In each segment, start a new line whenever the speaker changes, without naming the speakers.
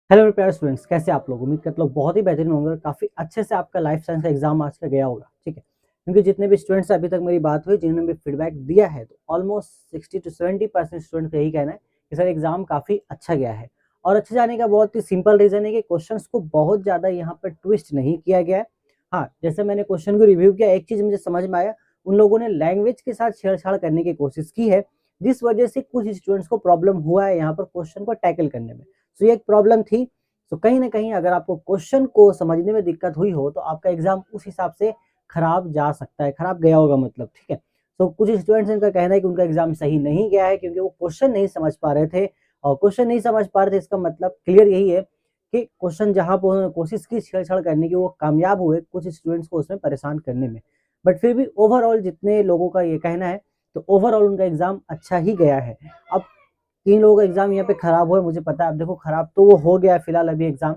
Hello मेरे प्यारे students, कैसे आप लोग। उम्मीद करते लोग बहुत ही बेहतरीन होंगे और काफ़ी अच्छे से आपका लाइफ साइंस का एग्जाम आज का गया होगा। ठीक है, क्योंकि जितने भी स्टूडेंट्स अभी तक मेरी बात हुई, जिन्होंने भी फीडबैक दिया है, तो ऑलमोस्ट 60 to 70% स्टूडेंट का यही कहना है कि सर एग्जाम काफ़ी अच्छा गया है। और अच्छे जाने का बहुत ही सिंपल रीज़न है कि क्वेश्चंस को बहुत ज़्यादा यहाँ पर ट्विस्ट नहीं किया गया है। हाँ, जैसे मैंने क्वेश्चन को रिव्यू किया, एक चीज़ मुझे समझ में आया, उन लोगों ने लैंग्वेज के साथ छेड़छाड़ करने की कोशिश की है, जिस वजह से कुछ स्टूडेंट्स को प्रॉब्लम हुआ है यहाँ पर क्वेश्चन को टैकल करने में। तो ये एक प्रॉब्लम थी। तो कहीं ना कहीं अगर आपको क्वेश्चन को समझने में दिक्कत हुई हो तो आपका एग्जाम उस हिसाब से खराब जा सकता है, खराब गया होगा मतलब। ठीक है, तो कुछ स्टूडेंट्स इनका कहना है कि उनका एग्जाम सही नहीं गया है क्योंकि वो क्वेश्चन नहीं समझ पा रहे थे। और क्वेश्चन नहीं समझ पा रहे थे, इसका मतलब क्लियर यही है कि क्वेश्चन जहां पर उन्होंने कोशिश की छेड़छाड़ करने की, वो कामयाब हुए कुछ स्टूडेंट्स को उसमें परेशान करने में। बट फिर भी ओवरऑल जितने लोगों का ये कहना है, तो ओवरऑल उनका एग्जाम अच्छा ही गया है। अब 3 लोगों का एग्जाम यहाँ पे खराब हुआ, मुझे पता है। अब देखो, खराब तो वो हो गया है फिलहाल अभी एग्जाम,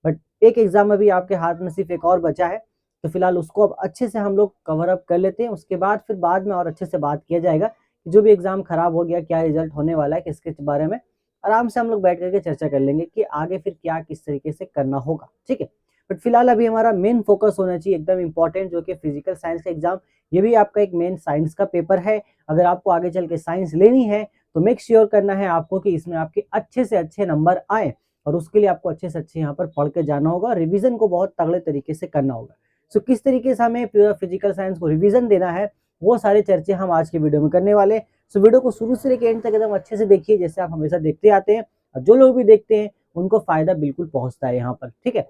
बट एक एग्जाम अभी आपके हाथ में सिर्फ एक और बचा है। तो फिलहाल उसको अब अच्छे से हम लोग कवर अप कर लेते हैं, उसके बाद फिर बाद में और अच्छे से बात किया जाएगा कि जो भी एग्जाम खराब हो गया, क्या रिजल्ट होने वाला है, किसके बारे में आराम से हम लोग बैठ करके चर्चा कर लेंगे कि आगे फिर क्या किस तरीके से करना होगा। ठीक है, बट फिलहाल अभी हमारा मेन फोकस होना चाहिए एकदम इंपॉर्टेंट, जो कि फिजिकल साइंस का एग्जाम। ये भी आपका एक मेन साइंस का पेपर है। अगर आपको आगे चल के साइंस लेनी है तो मेक श्योर करना है आपको कि इसमें आपके अच्छे से अच्छे नंबर आए, और उसके लिए आपको अच्छे से अच्छे यहाँ पर पढ़ के जाना होगा। रिवीजन को बहुत तगड़े तरीके से करना होगा। सो किस तरीके से हमें प्योर फिजिकल साइंस को रिवीजन देना है, वो सारे चर्चे हम आज की वीडियो में करने वाले। सो वीडियो को शुरू से लेकर एंड तक एकदम अच्छे से देखिए, जैसे आप हमेशा देखते आते हैं। और जो लोग भी देखते हैं उनको फायदा बिल्कुल पहुंचता है यहाँ पर। ठीक है,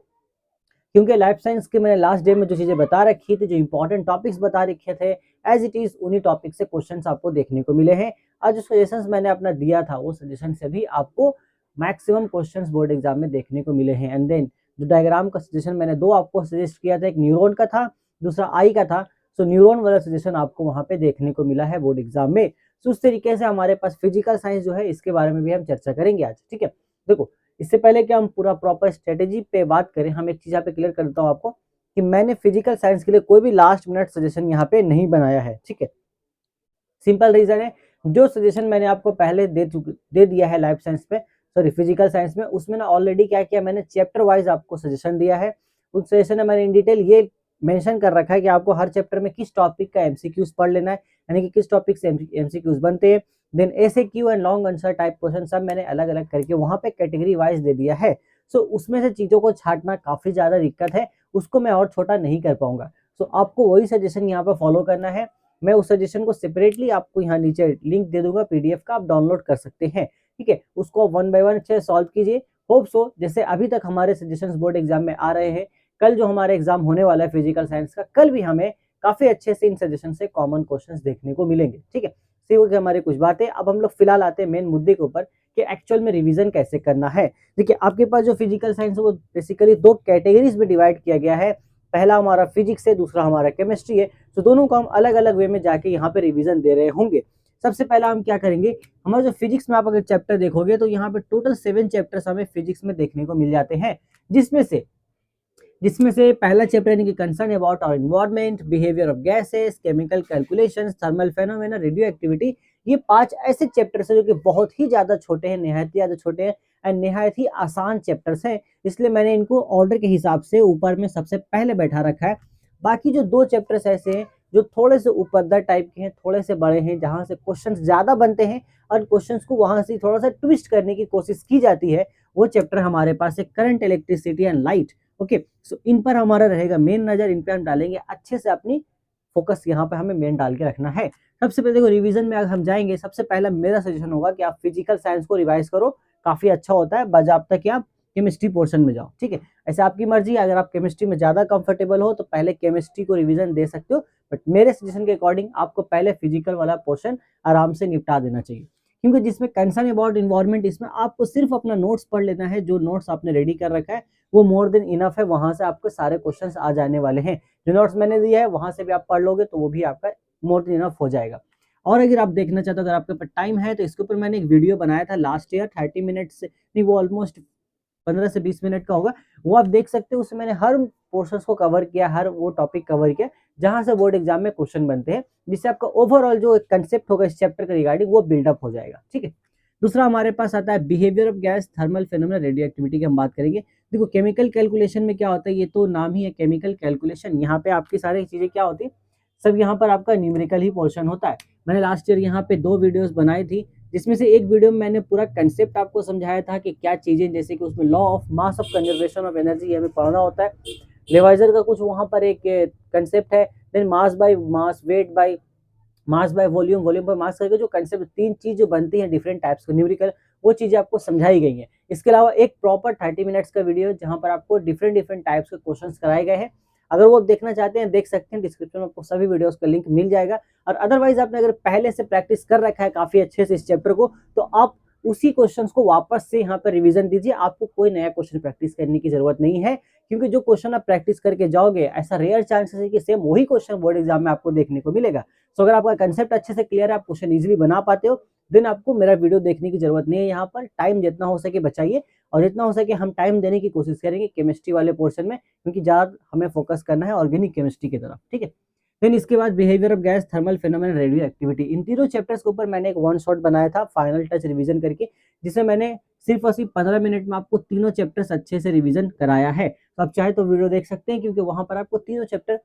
क्योंकि लाइफ साइंस के मैंने लास्ट डे में जो चीजें बता रखी थी, जो इंपॉर्टेंट टॉपिक्स बता रखे थे, एज इट इज उन्हीं टॉपिक से क्वेश्चंस आपको देखने को मिले हैं। आज जो सजेशंस मैंने अपना दिया था, वो सजेशन से भी आपको मैक्सिमम क्वेश्चंस बोर्ड एग्जाम में देखने को मिले हैं। एंड देन जो डायग्राम का सजेशन मैंने दो आपको सजेस्ट किया था, एक न्यूरॉन का था, दूसरा आई का था। सो न्यूरॉन वाला सजेशन आपको वहां पे देखने को मिला है बोर्ड एग्जाम में। तो उस तरीके से हमारे पास फिजिकल साइंस जो है, इसके बारे में भी हम चर्चा करेंगे आज। ठीक है, देखो, इससे पहले कि हम पूरा प्रॉपर स्ट्रेटेजी पे बात करें, हम एक चीज यहाँ पे क्लियर कर देता हूँ आपको कि मैंने फिजिकल साइंस के लिए कोई भी लास्ट मिनट सजेशन यहाँ पे नहीं बनाया है। ठीक है, सिंपल रीजन है, जो सजेशन मैंने आपको पहले दे दिया है लाइफ साइंस पे, सॉरी फिजिकल साइंस में, उसमें ना ऑलरेडी क्या किया, मैंने चैप्टर वाइज आपको सजेशन दिया है। उस सजेशन में मैंने इन डिटेल ये मेंशन कर रखा है कि आपको हर चैप्टर में किस टॉपिक का एमसीक्यूज पढ़ लेना है, यानी कि किस टॉपिक से एमसीक्यूज बनते हैं। देन ऐसे Q and long answer type question सब मैंने अलग अलग करके वहां पे कैटेगरी वाइज दे दिया है। सो उसमें से चीजों को छांटना काफी ज्यादा दिक्कत है, उसको मैं और छोटा नहीं कर पाऊंगा। सो आपको वही सजेशन यहाँ पे फॉलो करना है। मैं उस सजेशन को सेपरेटली आपको यहाँ नीचे लिंक दे दूंगा पीडीएफ का, आप डाउनलोड कर सकते हैं। ठीक है, उसको वन बाय वन अच्छे सॉल्व कीजिए। होप सो जैसे अभी तक हमारे सजेशंस बोर्ड एग्जाम में आ रहे हैं, कल जो हमारा एग्जाम होने वाला है फिजिकल साइंस का, कल भी हमें काफी अच्छे से इन सजेशन से कॉमन क्वेश्चंस देखने को मिलेंगे। ठीक है, सी हो गई हमारी कुछ बातें। अब हम लोग फिलहाल आते हैं मेन मुद्दे के ऊपर कि एक्चुअल में रिवीजन कैसे करना है। देखिए, आपके पास जो फिजिकल साइंस है वो बेसिकली दो कैटेगरीज में डिवाइड किया गया है। पहला हमारा फिजिक्स है, दूसरा हमारा केमिस्ट्री है। तो दोनों को हम अलग अलग वे में जाके यहाँ पे रिवीजन दे रहे होंगे। सबसे पहला हम क्या करेंगे, हमारा जो फिजिक्स में आप अगर चैप्टर देखोगे तो यहाँ पे टोटल 7 चैप्टर्स हमें फिजिक्स में देखने को मिल जाते हैं, जिसमें से पहला चैप्टर यानी कि concern about our environment, behaviour of gases, chemical calculations, thermal phenomena, radio activity. ये 5 ऐसे चैप्टर्स हैं जो कि बहुत ही ज्यादा छोटे हैं, निहायत ही ज्यादा छोटे हैं एंड निहायत ही आसान चैप्टर्स हैं। इसलिए मैंने इनको ऑर्डर के हिसाब से ऊपर में सबसे पहले बैठा रखा है। बाकी जो 2 चैप्टर्स ऐसे हैं जो थोड़े से ऊपर टाइप के हैं, थोड़े से बड़े हैं, जहां से क्वेश्चंस ज्यादा बनते हैं और क्वेश्चंस को वहां से थोड़ा सा ट्विस्ट करने की कोशिश की जाती है, वो चैप्टर हमारे पास है current, electricity and light. Okay, so इन पर हमारा रहेगा मेन नजर, इन पे हम डालेंगे अच्छे से अपनी फोकस, यहाँ पे हमें मेन डाल के रखना है। सबसे पहले देखो, रिवीजन में अगर हम जाएंगे, सबसे पहला मेरा सजेशन होगा कि आप फिजिकल साइंस को रिवाइज करो, काफी अच्छा होता है, बजाबता कि आप केमिस्ट्री पोर्शन में जाओ। ठीक है, ऐसे आपकी मर्जी, अगर आप केमिस्ट्री में ज्यादा कंफर्टेबल हो तो पहले केमिस्ट्री को रिवीजन दे सकते हो, बट मेरे सजेशन के अकॉर्डिंग आपको पहले फिजिकल वाला पोर्शन आराम से निपटा देना चाहिए। क्योंकि जिसमें कंसर्न अबाउट इन्वायरमेंट, इसमें आपको सिर्फ अपना नोट्स पढ़ लेना है, जो नोट्स आपने रेडी कर रखा है वो मोर देन इनफ है, वहां से आपके सारे क्वेश्चंस आ जाने वाले हैं। जो नोट्स मैंने दिया है वहां से भी आप पढ़ लोगे तो वो भी आपका मोर देन इनफ हो जाएगा। और अगर आप देखना चाहते हो, अगर आपके पास टाइम है, तो इसके ऊपर मैंने एक वीडियो बनाया था लास्ट ईयर, 30 मिनट से नहीं, वो ऑलमोस्ट 15 से 20 मिनट का होगा, वो आप देख सकते हो। उसमें मैंने हर पोर्शन को कवर किया, हर वो टॉपिक कवर किया जहां से बोर्ड एग्जाम में क्वेश्चन बनते हैं, जिससे आपका ओवरऑल जो कंसेप्ट होगा इस चैप्टर के रिगार्डिंग वो बिल्डअप हो जाएगा। ठीक है, दूसरा हमारे पास आता है behaviour of gas, thermal phenomena, radio activity की हम बात करेंगे। देखो केमिकल कैलकुलेशन में क्या होता है, ये तो नाम ही है केमिकल कैलकुलेशन। यहाँ पे आपकी सारी चीजें क्या होती है, सब यहाँ पर आपका न्यूमेरिकल ही पोर्शन होता है। मैंने लास्ट ईयर यहाँ पे 2 वीडियोस बनाई थी, जिसमें से एक वीडियो में मैंने पूरा कंसेप्ट आपको समझाया था कि क्या चीजें, जैसे कि उसमें law of mass of conservation of energy हमें पढ़ना होता है। लेवाइजर का कुछ वहां पर एक कंसेप्ट है, then mass by mass, weight by mass by volume, volume by mass करके जो कंसेप्ट 3 चीज जो बनती है डिफरेंट टाइप्स के न्यूमेरिकल, वो चीजें आपको समझाई गई है। इसके अलावा एक प्रॉपर 30 मिनट्स का वीडियो जहां पर आपको डिफरेंट डिफरेंट टाइप्स के क्वेश्चंस कराए गए हैं। अगर वो देखना चाहते हैं देख सकते हैं, डिस्क्रिप्शन में आपको सभी वीडियोस का लिंक मिल जाएगा। और अदरवाइज आपने अगर पहले से प्रैक्टिस कर रखा है काफी अच्छे से इस चैप्टर को, तो आप उसी क्वेश्चंस को वापस से यहाँ पर रिवीजन दीजिए। आपको कोई नया क्वेश्चन प्रैक्टिस करने की जरूरत नहीं है, क्योंकि जो क्वेश्चन आप प्रैक्टिस करके जाओगे, ऐसा रेयर चांसेस है कि सेम वही क्वेश्चन बोर्ड एग्जाम में आपको देखने को मिलेगा। सो अगर आपका कंसेप्ट अच्छे से क्लियर है, आप क्वेश्चन इजीली बना पाते हो, देन आपको मेरा वीडियो देखने की जरूरत नहीं है। यहाँ पर टाइम जितना हो सके बचाइए, और जितना हो सके हम टाइम देने की कोशिश करेंगे केमिस्ट्री वाले पोर्शन में, क्योंकि ज्यादा हमें फोकस करना है ऑर्गेनिक केमिस्ट्री की तरफ, ठीक है। देन इसके बाद behaviour of gas, thermal phenomena, radio activity, इन तीनों चैप्टर्स के ऊपर मैंने एक वन शॉट बनाया था फाइनल टच रिवीजन करके, जिसमें मैंने सिर्फ और सिर्फ 15 मिनट में आपको तीनों चैप्टर्स अच्छे से रिवीजन कराया है। तो आप चाहे तो वीडियो देख सकते हैं, क्योंकि वहां पर आपको तीनों चैप्टर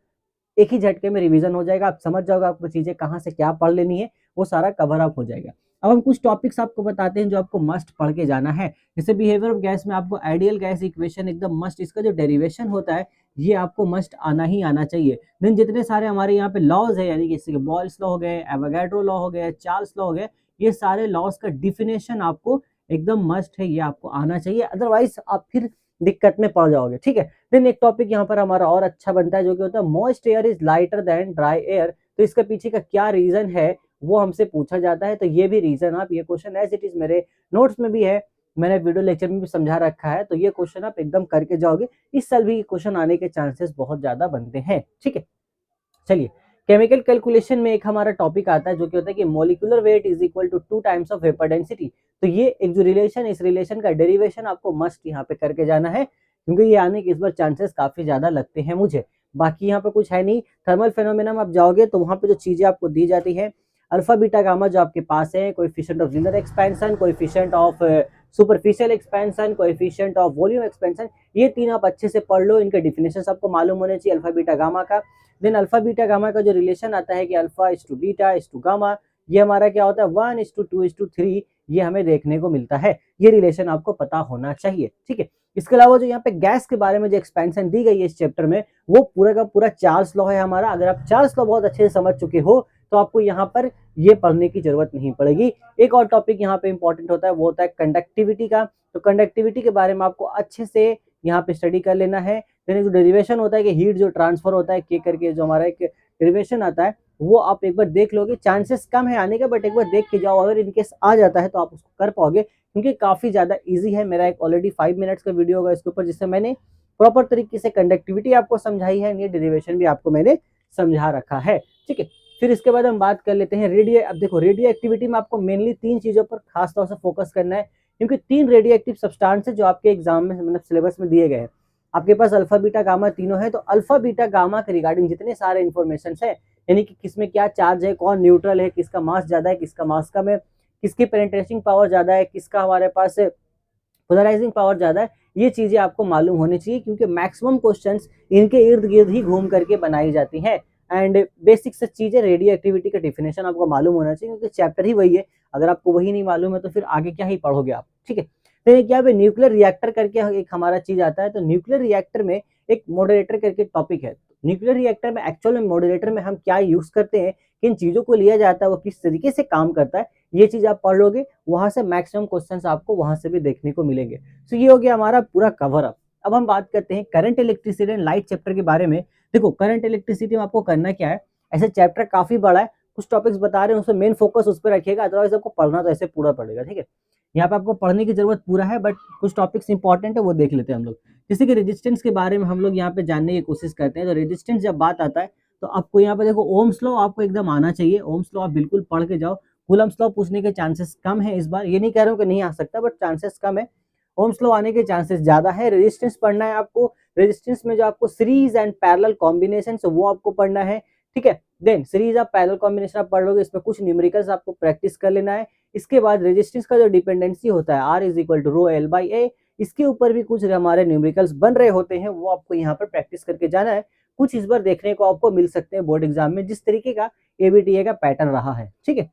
एक ही झटके में रिवीजन हो जाएगा। आप समझ जाओगे आपको चीजें कहाँ से क्या पढ़ लेनी है, वो सारा कवर अप हो जाएगा। अब हम कुछ टॉपिक्स आपको बताते हैं जो आपको मस्ट पढ़ के जाना है। जैसे बिहेवियर ऑफ गैस में आपको आइडियल गैस इक्वेशन एकदम मस्ट, इसका जो डेरिवेशन होता है ये आपको मस्ट आना ही आना चाहिए। देन जितने सारे हमारे यहाँ पे लॉज है, यानी कि बॉयल्स लॉ हो गए, एवोगाड्रो लॉ हो गए, चार्ल्स लॉ हो गए, ये सारे लॉज का डिफिनेशन आपको एकदम मस्ट है, ये आपको आना चाहिए। अदरवाइज आप फिर दिक्कत में पड़ जाओगे, ठीक है। देन एक टॉपिक यहाँ पर हमारा और अच्छा बनता है, जो कि होता है moist air is lighter than dry air. तो इसके पीछे का क्या रीजन है वो हमसे पूछा जाता है। तो ये भी रीजन आप, ये क्वेश्चन एज इट इज मेरे नोट्स में भी है, मैंने वीडियो लेक्चर में भी समझा रखा है। तो ये क्वेश्चन आप एकदम करके जाओगे, इस साल भी क्वेश्चन आने के चांसेस बहुत ज्यादा बनते हैं, ठीक है। चलिए, केमिकल कैलकुलेशन में एक हमारा टॉपिक आता है जो कि होता है कि molecular weight is equal to 2 times of vapour density. तो ये एक जो रिलेशन, इस रिलेशन का डेरिवेशन आपको मस्ट यहाँ पे करके जाना है, क्योंकि ये आने के इस बार चांसेस काफी ज्यादा लगते हैं मुझे। बाकी यहाँ पे कुछ है नहीं। थर्मल फेनोमेना में आप जाओगे तो वहां पे जो चीजें आपको दी जाती है, अल्फा बीटा गामा जो आपके पास है, coefficient of linear expansion, coefficient of superficial expansion, coefficient of volume expansion, ये तीन आप अच्छे से पढ़ लो। इनके डिफिनेशंस आपको मालूम होने चाहिए अल्फा बीटा गामा का। देन अल्फा बीटा गामा का जो रिलेशन आता है कि alpha is to beta is to gamma, ये हमारा क्या होता है 1:2:3, ये हमें देखने को मिलता है। ये रिलेशन आपको पता होना चाहिए, ठीक है। इसके अलावा जो यहाँ पे गैस के बारे में जो एक्सपेंशन दी गई है इस चैप्टर में, वो पूरा का पूरा चार्ल्स लॉ है हमारा। अगर आप चार्ल्स लॉ बहुत अच्छे से समझ चुके हो तो आपको यहाँ पर ये पढ़ने की जरूरत नहीं पड़ेगी। एक और टॉपिक यहाँ पे इंपॉर्टेंट होता है, वो होता है कंडक्टिविटी का। तो कंडक्टिविटी के बारे में आपको अच्छे से यहाँ पे स्टडी कर लेना है। जो डेरिवेशन होता है कि हीट जो ट्रांसफर होता है के करके, जो हमारा एक डेरिवेशन आता है, वो आप एक बार देख लोगे। चांसेस कम है आने का, बट एक बार देख के जाओ, अगर इनकेस आ जाता है तो आप उसको कर पाओगे, क्योंकि काफी ज्यादा इजी है। मेरा एक ऑलरेडी 5 मिनट्स का वीडियो होगा इसके ऊपर, जिससे मैंने प्रॉपर तरीके से कंडक्टिविटी आपको समझाई है, ये डेरिवेशन भी आपको मैंने समझा रखा है, ठीक है। फिर इसके बाद हम बात कर लेते हैं रेडियो। अब देखो, रेडियो एक्टिविटी में आपको मेनली 3 चीजों पर खास तौर से फोकस करना है, क्योंकि 3 रेडियो एक्टिव सब्सटेंस है जो आपके एग्जाम में मतलब सिलेबस में दिए गए हैं। आपके पास अल्फा बीटा गामा तीनों है, तो अल्फा बीटा गामा के रिगार्डिंग जितने सारे इन्फॉर्मेशन है, यानी कि किसमें क्या चार्ज है, कौन न्यूट्रल है, किसका मास ज्यादा है, किसका मास कम है, किसकी पेनिट्रेटिंग पावर ज्यादा है, किसका हमारे पास पोलराइजिंग पावर ज्यादा है, ये चीजें आपको मालूम होनी चाहिए, क्योंकि मैक्सिमम क्वेश्चंस इनके इर्द गिर्द ही घूम करके बनाई जाती हैं। एंड बेसिक से चीजें, रेडियो एक्टिविटी का डेफिनेशन आपको मालूम होना चाहिए, क्योंकि चैप्टर ही वही है। अगर आपको वही नहीं मालूम है तो फिर आगे क्या ही पढ़ोगे आप, ठीक है। फिर क्या है, न्यूक्लियर रिएक्टर करके एक हमारा चीज आता है। तो न्यूक्लियर रिएक्टर में एक मॉडरेटर करके टॉपिक है। न्यूक्लियर रिएक्टर में एक्चुअल में मॉडरेटर में हम क्या यूज करते हैं, किन चीजों को लिया जाता है, वो किस तरीके से काम करता है, ये चीज आप पढ़ लोगे, वहां से मैक्सिमम क्वेश्चंस आपको वहां से भी देखने को मिलेंगे। तो ये हो गया हमारा पूरा कवर अप। अब हम बात करते हैं current electricity and light chapter के बारे में। देखो, करंट इलेक्ट्रिसिटी में आपको करना क्या है, ऐसे चैप्टर काफी बड़ा है, कुछ टॉपिक्स बता रहे हैं, उसमें मेन फोकस उस पर रखिएगा, अदरवाइज आपको पढ़ना तो ऐसे पूरा पड़ेगा, ठीक है। यहाँ पे आपको पढ़ने की जरूरत पूरा है, बट कुछ टॉपिक्स इंपॉर्टेंट है वो देख लेते हैं हम लोग। जैसे कि रेजिस्टेंस के बारे में हम लोग यहाँ पे जानने की कोशिश करते हैं। तो रेजिस्टेंस जब बात आता है तो आपको यहाँ पे देखो, ओम्स लॉ आपको एकदम आना चाहिए। ओम्स लॉ आप बिल्कुल पढ़ के जाओ। कूलम्स लॉ पूछने के चांसेस कम है इस बार, ये नहीं कह रहा हूँ कि नहीं आ सकता, बट चांसेस कम है। ओम्स लॉ आने के चांसेस ज्यादा है। रेजिस्टेंस पढ़ना है आपको। रेजिस्टेंस में जो आपको सीरीज एंड पैरेलल कॉम्बिनेशन वो आपको पढ़ना है, ठीक है। Then series of parallel combination आप पढ़ लोगे, इसमें कुछ न्यूमेरिकल्स आपको प्रैक्टिस कर लेना है। इसके बाद रेजिस्टेंस का जो डिपेंडेंसी होता है R is equal to rho L by A, इसके ऊपर भी कुछ हमारे न्यूमेरिकल्स बन रहे होते हैं, वो आपको यहाँ पर प्रैक्टिस करके जाना है। कुछ इस बार देखने को आपको मिल सकते हैं बोर्ड एग्जाम में, जिस तरीके का एबीटीए का पैटर्न रहा है, ठीक है,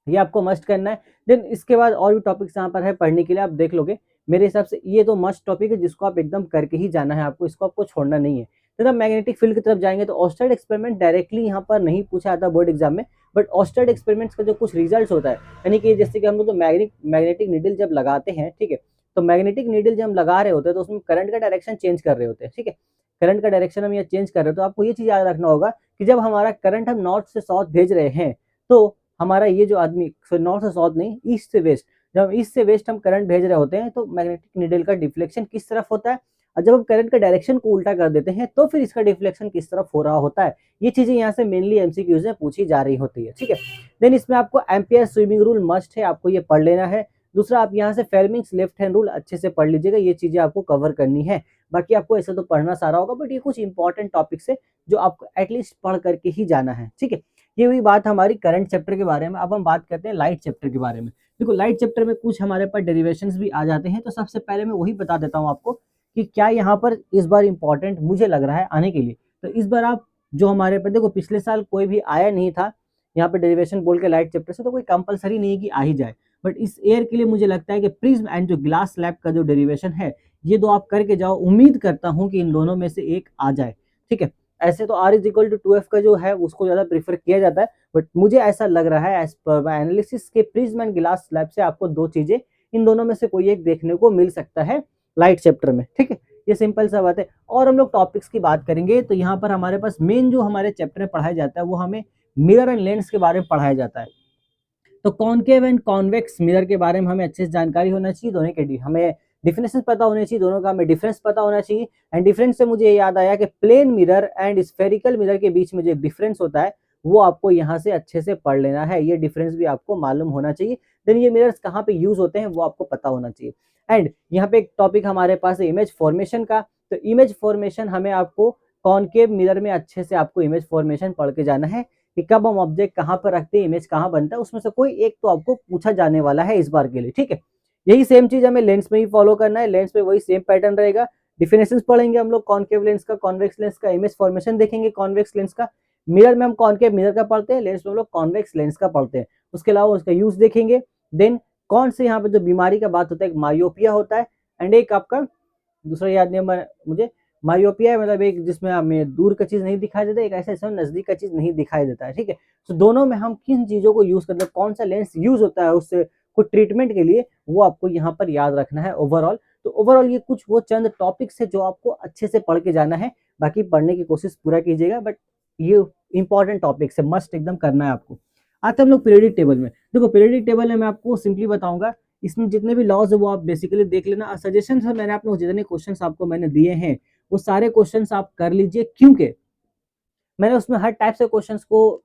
ये आपको मस्ट करना है। देन इसके बाद और भी टॉपिक्स यहाँ पर है पढ़ने के लिए, आप देख लोगे। मेरे हिसाब से ये तो मस्ट टॉपिक है जिसको आप एकदम करके ही जाना है आपको, इसको आपको छोड़ना नहीं है। जब मैग्नेटिक फील्ड की तरफ जाएंगे तो ऑस्टर्ड एक्सपेरिमेंट डायरेक्टली यहाँ पर नहीं पूछा जाता बोर्ड एग्जाम में, बट ऑस्टर्ड एक्सपेरिमेंट्स का जो कुछ रिजल्ट होता है, यानी कि जैसे कि हम लोग तो मैग्नेटिक नीडल जब लगाते हैं, ठीक है, तो मैग्नेटिक नीडल जब हम लगा रहे होते हैं तो उसमें करंट का डायरेक्शन चेंज कर रहे होते हैं, ठीक है, करंट का डायरेक्शन हम ये चेंज कर रहे हैं। तो आपको ये चीज याद रखना होगा कि जब हमारा करंट हम नॉर्थ से साउथ भेज रहे हैं, तो हमारा ये जो आदमी नॉर्थ से साउथ नहीं, ईस्ट से वेस्ट, जब ईस्ट से वेस्ट हम करंट भेज रहे होते हैं तो मैग्नेटिक नीडल का डिफ्लेक्शन किस तरफ होता है, और जब हम करंट का डायरेक्शन को उल्टा कर देते हैं तो फिर इसका डिफ्लेक्शन किस तरफ हो रहा होता है। ये चीजें यहाँ से मेनली एमसीक्यूज में पूछी जा रही होती है, ठीक है। देन इसमें आपको एम्पियर स्विमिंग रूल मस्ट है, आपको ये पढ़ लेना है। दूसरा, आप यहाँ से फेल्मिंग्स लेफ्ट हैंड रूल अच्छे से पढ़ लीजिएगा, ये चीजें आपको कवर करनी है। बाकी आपको ऐसे तो पढ़ना सारा होगा, बट ये कुछ इंपॉर्टेंट टॉपिक्स है जो आपको एटलीस्ट पढ़ करके ही जाना है, ठीक है। ये हुई बात हमारी करंट चैप्टर के बारे में। अब हम बात करते हैं लाइट चैप्टर के बारे में। देखो, लाइट चैप्टर में कुछ हमारे पास डेरिवेशंस भी आ जाते हैं, तो सबसे पहले मैं वही बता देता हूँ आपको कि क्या यहाँ पर इस बार इंपॉर्टेंट मुझे लग रहा है आने के लिए। तो इस बार आप जो हमारे पर, देखो पिछले साल कोई भी आया नहीं था यहाँ पे डेरिवेशन बोल के लाइट चैप्टर से, तो कोई कंपलसरी नहीं है कि आ ही जाए, बट इस ईयर के लिए मुझे लगता है कि प्रिज्म एंड जो ग्लास स्लैब का जो डेरिवेशन है, ये दो आप करके जाओ। उम्मीद करता हूँ कि इन दोनों में से एक आ जाए, ठीक है। ऐसे तो R is equal to 2F का जो है उसको ज्यादा प्रीफर किया जाता है, बट मुझे ऐसा लग रहा है एज पर माय एनालिसिस के प्रिज्म एंड ग्लास स्लैब से आपको दो चीजें, इन दोनों में से कोई एक देखने को मिल सकता है लाइट चैप्टर में, ठीक है। ये सिंपल सा बात है। और हम लोग टॉपिक्स की बात करेंगे तो यहाँ पर हमारे पास मेन जो हमारे चैप्टर में पढ़ाया जाता है वो हमें मिरर एंड लेंस के बारे में पढ़ाया जाता है। तो कॉनकेव एंड कॉन्वेक्स मिरर के बारे में हमें अच्छे से जानकारी होना चाहिए, दोनों के हमें डिफरेंसेस पता होने चाहिए, दोनों का हमें डिफरेंस पता होना चाहिए। एंड डिफरेंस से मुझे याद आया कि plane mirror and spherical mirror के बीच में जो डिफरेंस होता है वो आपको यहाँ से अच्छे से पढ़ लेना है, ये डिफरेंस भी आपको मालूम होना चाहिए। देन ये मिरर्स कहाँ पे यूज होते हैं वो आपको पता होना चाहिए। एंड यहाँ पे एक टॉपिक हमारे पास है इमेज फॉर्मेशन का। तो इमेज फॉर्मेशन हमें आपको कॉनकेव मिरर में अच्छे से आपको इमेज फॉर्मेशन पढ़ के जाना है कि कब हम ऑब्जेक्ट कहाँ पर रखते हैं, इमेज कहाँ बनता है, उसमें से कोई एक तो आपको पूछा जाने वाला है इस बार के लिए, ठीक है। यही सेम चीज हमें लेंस में ही फॉलो करना है, लेंस में वही सेम पैटर्न रहेगा। डिफिनेशंस पढ़ेंगे हम लोग कॉनकेव लेंस का, कॉन्वेक्स लेंस का, इमेज फॉर्मेशन देखेंगे कॉन्वेक्स लेंस का। मिरर में हम कॉनकेव मिरर का पढ़ते हैं, लेंस में हम लोग कॉन्वेक्स लेंस का पढ़ते हैं। उसके अलावा उसका यूज देखेंगे। देन कौन से यहाँ पे जो बीमारी का बात होता है, एक मायोपिया होता है एंड एक आपका दूसरा याद नहीं मुझे, मायोपिया है मतलब एक जिसमें हमें दूर का चीज नहीं दिखाई देता, एक ऐसा इसमें नजदीक का चीज नहीं दिखाई देता है, ठीक है। तो दोनों में हम किन चीजों को यूज करते हैं, कौन सा लेंस यूज होता है उससे कोई ट्रीटमेंट के लिए, वो आपको यहाँ पर याद रखना है ओवरऑल। तो ओवरऑल ये कुछ वो चंद टॉपिक्स है जो आपको अच्छे से पढ़ के जाना है। बाकी पढ़ने की कोशिश पूरा कीजिएगा, बट ये इंपॉर्टेंट टॉपिक्स है, मस्ट एकदम करना है आपको। आते हम लोग पीरियडिक टेबल में। देखो पीरियडिक टेबल में मैं आपको सिंपली बताऊंगा, इसमें जितने भी लॉज है वो आप बेसिकली देख लेना। सजेशन है मैंने आपको जितने क्वेश्चंस आपको मैंने दिए हैं वो सारे क्वेश्चंस आप कर लीजिए, क्योंकि मैंने उसमें हर टाइप से क्वेश्चंस को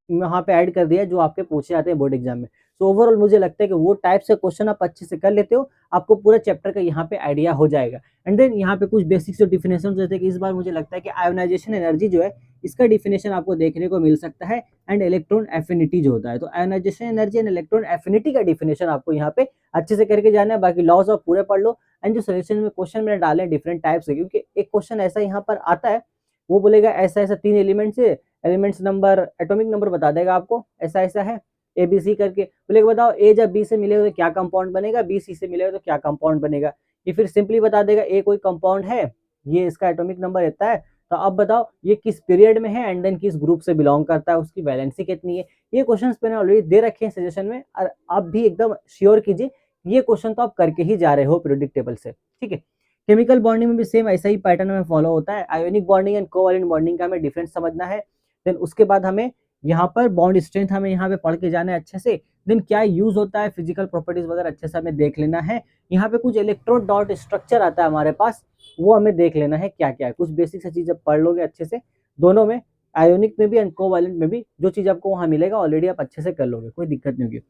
वहाँ पे ऐड कर दिया जो आपके पूछे जाते हैं बोर्ड एग्जाम में। तो ओवरऑल मुझे लगता है कि वो टाइप से क्वेश्चन आप अच्छे से कर लेते हो, आपको पूरा चैप्टर का यहाँ पे आइडिया हो जाएगा। एंड देन यहाँ पे कुछ बेसिक्स जो डिफिनेशन रहते हैं कि इस बार मुझे लगता है कि आयोनाइजेशन एनर्जी जो है इसका डिफिनेशन आपको देखने को मिल सकता है, एंड इलेक्ट्रॉन एफिनिटी जो होता है, तो ionisation energy and electron affinity का डिफिनेशन आपको यहाँ पे अच्छे से करके जाना है। बाकी लॉज ऑफ पूरे पढ़ लो। एंड जो सजेशन में क्वेश्चन मैंने डाले डिफरेंट टाइप से, क्योंकि एक क्वेश्चन ऐसा यहाँ पर आता है वो बोलेगा ऐसा ऐसा 3 एलिमेंट से एलिमेंट्स नंबर एटॉमिक नंबर बता देगा आपको, ऐसा ऐसा है ए बी सी करके, बोलेगा बताओ ए जब बी से मिलेगा तो क्या कंपाउंड बनेगा, बी सी से मिलेगा तो क्या कंपाउंड बनेगा। ये फिर सिंपली बता देगा ए कोई कंपाउंड है, ये इसका एटॉमिक नंबर इतना है, तो अब बताओ ये किस पीरियड में है एंड देन किस ग्रुप से बिलोंग करता है, उसकी वैलेंसी कितनी है। ये क्वेश्चंस मैंने ऑलरेडी दे रखे हैं सजेशन में, और आप भी एकदम श्योर कीजिए ये क्वेश्चन तो आप करके ही जा रहे हो पीरियोडिक टेबल से, ठीक है। केमिकल बॉन्डिंग में भी सेम ऐसा ही पैटर्न में फॉलो होता है। Ionic bonding and covalent bonding का हमें डिफरेंस समझना है। देन उसके बाद हमें यहाँ पर बॉन्ड स्ट्रेंथ हमें यहाँ पे पढ़ के जाना है अच्छे से। देन क्या यूज होता है, फिजिकल प्रॉपर्टीज वगैरह अच्छे से हमें देख लेना है। यहाँ पे कुछ इलेक्ट्रोड डॉट स्ट्रक्चर आता है हमारे पास, वो हमें देख लेना है क्या क्या है। कुछ बेसिक से चीज जब पढ़ लोगे अच्छे से, दोनों में आयोनिक में भी एंड कोवैलेंट में भी जो चीज आपको वहाँ मिलेगा ऑलरेडी आप अच्छे से कर लोगे, कोई दिक्कत नहीं होगी।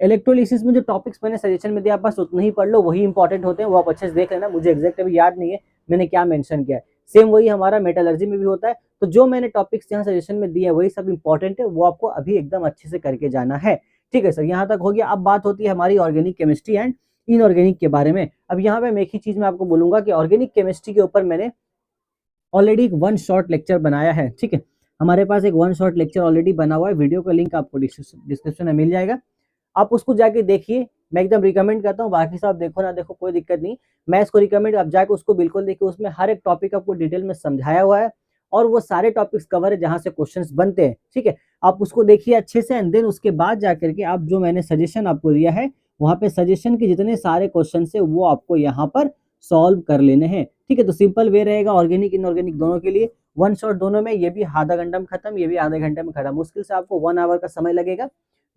इलेक्ट्रोलिसिस में जो टॉपिक्स मैंने सजेशन में दिया आप बस उतना ही पढ़ लो, वही इंपॉर्टेंट होते हैं, वो आप अच्छे से देख लेना। मुझे एग्जैक्ट अभी याद नहीं है मैंने क्या मेंशन किया है, सेम वही हमारा मेटलर्जी में भी होता है। तो जो मैंने टॉपिक्स यहाँ सजेशन में दिए वही सब इंपॉर्टेंट है, वो आपको अभी एकदम अच्छे से करके जाना है। ठीक है सर, यहाँ तक हो गया। अब बात होती है हमारी ऑर्गेनिक केमिस्ट्री एंड इनऑर्गेनिक के बारे में। अब यहाँ पे मैं एक ही चीज मैं आपको बोलूंगा कि ऑर्गेनिक केमिस्ट्री के ऊपर मैंने ऑलरेडी एक वन शॉट लेक्चर बनाया है, ठीक है। हमारे पास एक वन शॉट लेक्चर ऑलरेडी बना हुआ है, वीडियो का लिंक आपको डिस्क्रिप्शन में मिल जाएगा, आप उसको जाके देखिए। मैं एकदम रिकमेंड करता हूँ, बाकी सब देखो ना देखो कोई दिक्कत नहीं, मैं इसको रिकमेंड, आप जाके उसको बिल्कुल देखिए। उसमें हर एक टॉपिक आपको डिटेल में समझाया हुआ है और वो सारे टॉपिक्स कवर है जहां से क्वेश्चंस बनते हैं, ठीक है। आप उसको देखिए अच्छे से एंड देन उसके बाद जाकर के आप जो मैंने सजेशन आपको दिया है वहां पे सजेशन के जितने सारे क्वेश्चन है वो आपको यहाँ पर सॉल्व कर लेने हैं, ठीक है। तो सिंपल वे रहेगा ऑर्गेनिक इनऑर्गेनिक दोनों के लिए, वन शॉट दोनों में, ये भी आधा घंटा में खत्म, ये भी आधे घंटे में खत्म, मुश्किल से आपको 1 आवर का समय लगेगा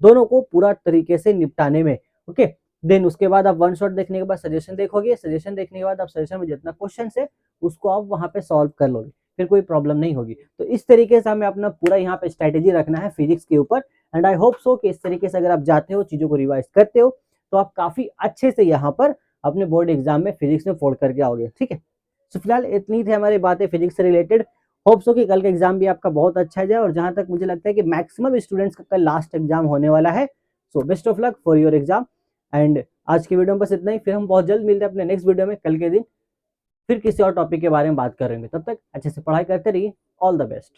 दोनों को पूरा तरीके से निपटाने में, ओके। देन उसके बाद आप वन शॉट देखने के बाद सजेशन देखोगे, सजेशन देखने के बाद आप सजेशन में जितना क्वेश्चन है उसको आप वहां पे सॉल्व कर लोगे, फिर कोई प्रॉब्लम नहीं होगी। तो इस तरीके से हमें अपना पूरा यहाँ पे स्ट्रेटेजी रखना है फिजिक्स के ऊपर, एंड आई होप सो कि इस तरीके से अगर आप जाते हो चीजों को रिवाइज करते हो तो आप काफी अच्छे से यहाँ पर अपने बोर्ड एग्जाम में फिजिक्स में फोड़ करके आओगे, ठीक है। तो फिलहाल इतनी थी हमारी बातें फिजिक्स से रिलेटेड। होप सो कि कल का एग्जाम भी आपका बहुत अच्छा जाए, और जहां तक मुझे लगता है कि मैक्सिमम स्टूडेंट्स का कल लास्ट एग्जाम होने वाला है। So best of luck for your exam. And आज की वीडियो में बस इतना ही, फिर हम बहुत जल्द मिलते हैं अपने नेक्स्ट वीडियो में कल के दिन, फिर किसी और टॉपिक के बारे में बात करेंगे। तब तक अच्छे से पढ़ाई करते रहिए। All the best.